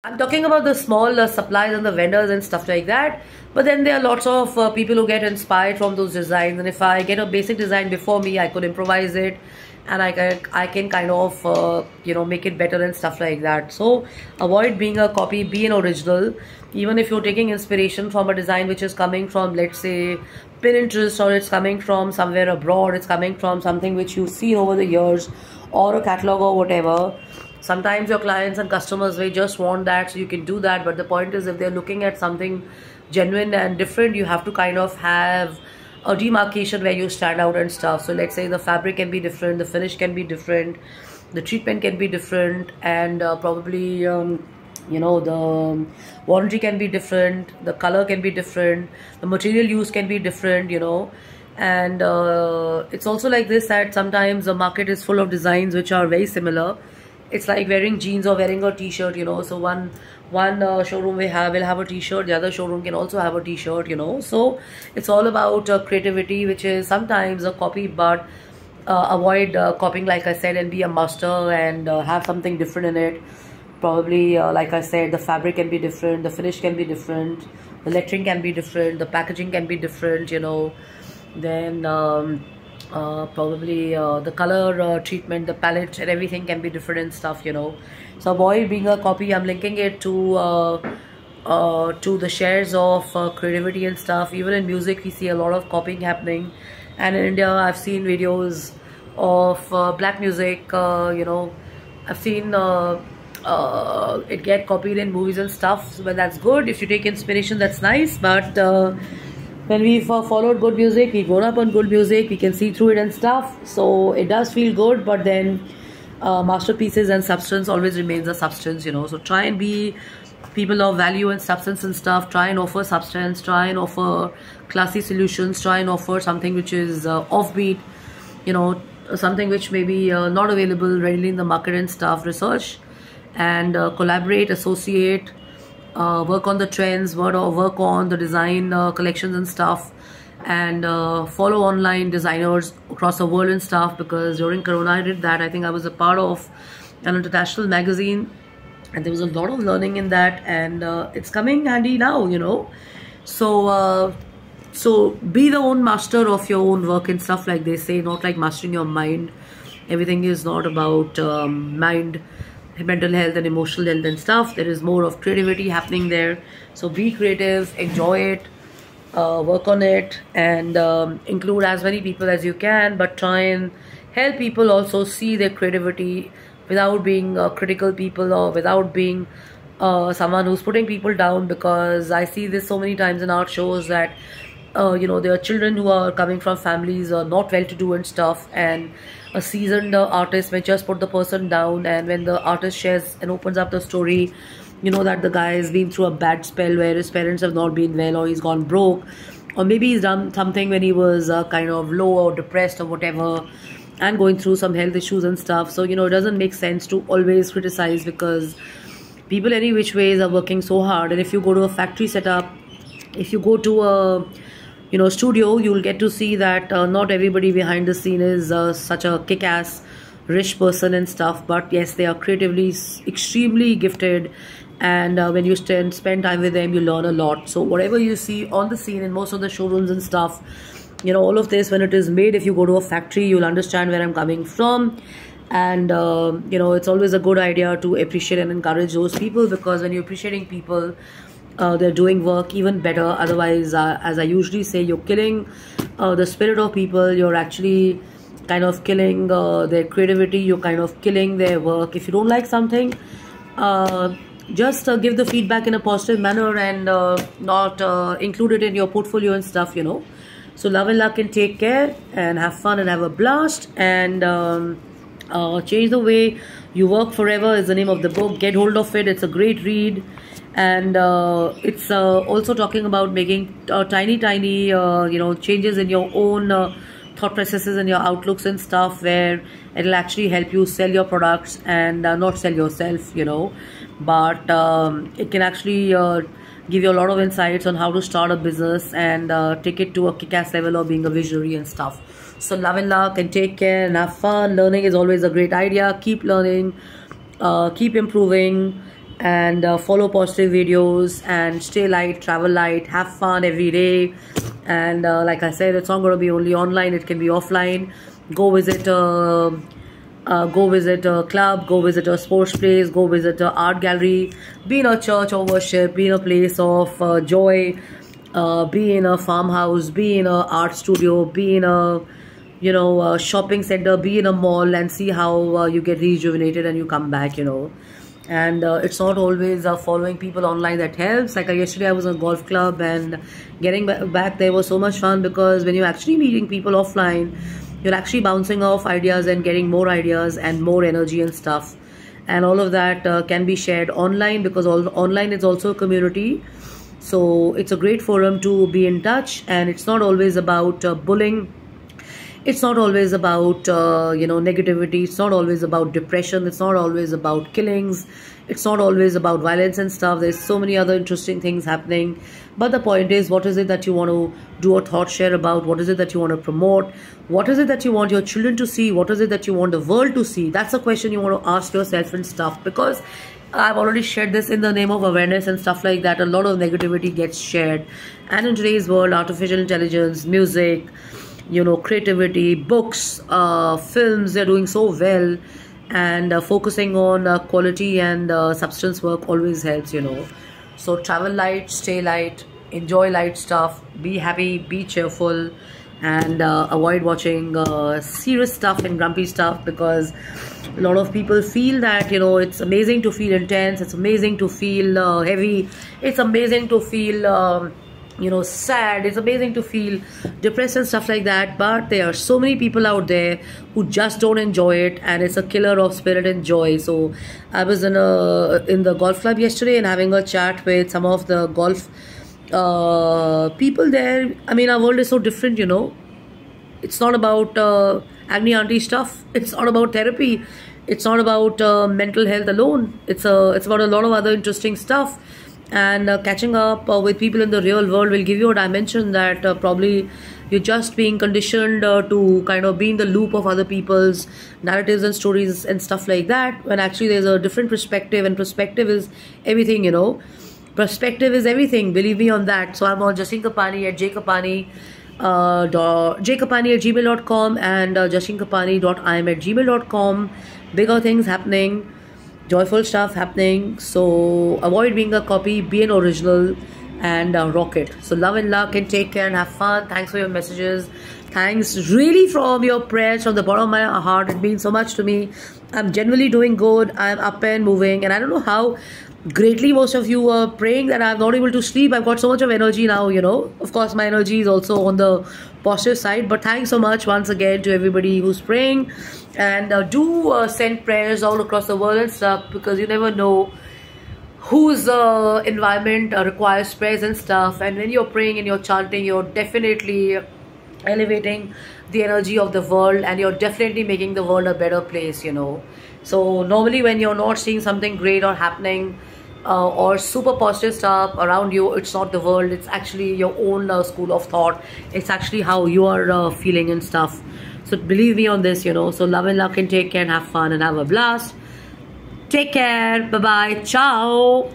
I'm talking about the small suppliers and the vendors and stuff like that. But then there are lots of people who get inspired from those designs. And if I get a basic design before me, I could improvise it, and I can kind of make it better and stuff like that. So avoid being a copy, be an original. Even if you're taking inspiration from a design which is coming from, let's say, Pinterest, or it's coming from somewhere abroad, it's coming from something which you've seen over the years, or a catalog or whatever. Sometimes your clients and customers may just want that, so you can do that. But the point is, if they're looking at something genuine and different, you have to kind of have a demarcation where you stand out and stuff. So let's say the fabric can be different, the finish can be different, the treatment can be different, and probably the warranty can be different, the color can be different, the material use can be different, and it's also like this, that sometimes the market is full of designs which are very similar. It's like wearing jeans or wearing a t-shirt, so one showroom will have a t-shirt, the other showroom can also have a t-shirt, so it's all about creativity, which is sometimes a copy, but avoid copying, like I said, and be a master, and have something different in it. Probably like I said, the fabric can be different, the finish can be different, the lettering can be different, the packaging can be different, then probably the color treatment, the palette and everything can be different and stuff, so avoid being a copy. I'm linking it to the shares of creativity and stuff. Even in music we see a lot of copying happening, and in India I've seen videos of black music, I've seen it get copied in movies and stuff. Well, that's good. If you take inspiration, that's nice, but when we've followed good music, we've grown up on good music, we can see through it and stuff, so it does feel good. But then masterpieces and substance always remains a substance, so try and be people of value and substance and stuff. Try and offer substance, try and offer classy solutions, try and offer something which is offbeat, something which may be not available readily in the market and stuff. Research and collaborate, associate, work on the trends, work on the design collections and stuff, and follow online designers across the world and stuff. Because during Corona I did that. I think I was a part of an international magazine, and there was a lot of learning in that, and it's coming handy now, so be the own master of your own work and stuff, like they say, not like mastering your mind. Everything is not about mind, mental health and emotional health and stuff. There is more of creativity happening there. So be creative, enjoy it, work on it, and include as many people as you can, but try and help people also see their creativity without being critical people, or without being someone who's putting people down. Because I see this so many times in art shows that there are children who are coming from families not well-to-do and stuff, and a seasoned artist may just put the person down, and when the artist shares and opens up the story, that the guy has been through a bad spell where his parents have not been well, or he's gone broke, or maybe he's done something when he was kind of low or depressed or whatever, and going through some health issues and stuff. So it doesn't make sense to always criticize, because people any which ways are working so hard. And if you go to a factory setup, if you go to a studio, you'll get to see that not everybody behind the scene is such a kick-ass rich person and stuff, but yes, they are creatively extremely gifted, and when you spend time with them, you learn a lot. So whatever you see on the scene in most of the showrooms and stuff, all of this, when it is made, if you go to a factory, you'll understand where I'm coming from. And it's always a good idea to appreciate and encourage those people, because when you're appreciating people, they're doing work even better. Otherwise, as I usually say, you're killing the spirit of people. You're actually kind of killing their creativity. You're kind of killing their work. If you don't like something, just give the feedback in a positive manner, and not include it in your portfolio and stuff, So love and luck, and take care, and have fun and have a blast, and change the way you work forever is the name of the book. Get hold of it. It's a great read. And it's also talking about making tiny changes in your own thought processes and your outlooks and stuff, where it'll actually help you sell your products and not sell yourself, but it can actually give you a lot of insights on how to start a business and take it to a kick-ass level of being a visionary and stuff. So love and luck, and take care and have fun. Learning is always a great idea. Keep learning, keep improving, and follow positive videos and stay light, travel light, have fun every day. And like I said, it's not going to be only online, it can be offline. Go visit a club, go visit a sports place, go visit an art gallery, be in a church of worship, be in a place of joy, be in a farmhouse, be in a art studio, be in a shopping center, be in a mall, and see how you get rejuvenated and you come back. And it's not always following people online that helps. Like yesterday I was in a golf club, and getting back there was so much fun, because when you're actually meeting people offline, you're actually bouncing off ideas and getting more ideas and more energy and stuff. And all of that can be shared online, because online is also a community. So it's a great forum to be in touch, and it's not always about bullying. It's not always about negativity. It's not always about depression. It's not always about killings. It's not always about violence and stuff. There's so many other interesting things happening. But the point is, what is it that you want to do a thought share about? What is it that you want to promote? What is it that you want your children to see? What is it that you want the world to see? That's a question you want to ask yourself and stuff. Because I've already shared this in the name of awareness and stuff like that. A lot of negativity gets shared. And in today's world, artificial intelligence, music, creativity, books, films, they're doing so well. And focusing on quality and substance work always helps. So travel light, stay light, enjoy light stuff, be happy, be cheerful, and avoid watching serious stuff and grumpy stuff, because a lot of people feel that it's amazing to feel intense, it's amazing to feel heavy, it's amazing to feel sad, it's amazing to feel depressed and stuff like that. But there are so many people out there who just don't enjoy it, and it's a killer of spirit and joy. So I was in the golf club yesterday and having a chat with some of the golf people there. I mean, our world is so different. It's not about Agni auntie stuff, it's not about therapy, it's not about mental health alone. It's about a lot of other interesting stuff. And catching up with people in the real world will give you a dimension that probably you're just being conditioned to kind of be in the loop of other people's narratives and stories and stuff like that, when actually there's a different perspective, and perspective is everything. Perspective is everything, believe me on that. So I'm on Jasleen Kapani at jkapani@gmail.com and jashleenkapani.im@gmail.com. Bigger things happening, joyful stuff happening. So avoid being a copy, be an original, and rock it. So love and luck, and take care and have fun. Thanks for your messages. Thanks really from your prayers, from the bottom of my heart. It means so much to me. I'm generally doing good. I'm up and moving, and I don't know how greatly most of you are praying that I'm not able to sleep. I've got so much of energy now. Of course my energy is also on the positive side, but thanks so much once again to everybody who's praying. And do send prayers all across the world and stuff, because you never know whose environment requires prayers and stuff. And when you're praying and you're chanting, you're definitely elevating the energy of the world, and you're definitely making the world a better place. So normally when you're not seeing something great or happening or super positive stuff around you, it's not the world, it's actually your own school of thought. It's actually how you are feeling and stuff. So believe me on this. So love and luck, and take care and have fun and have a blast. Take care. Bye bye. Ciao.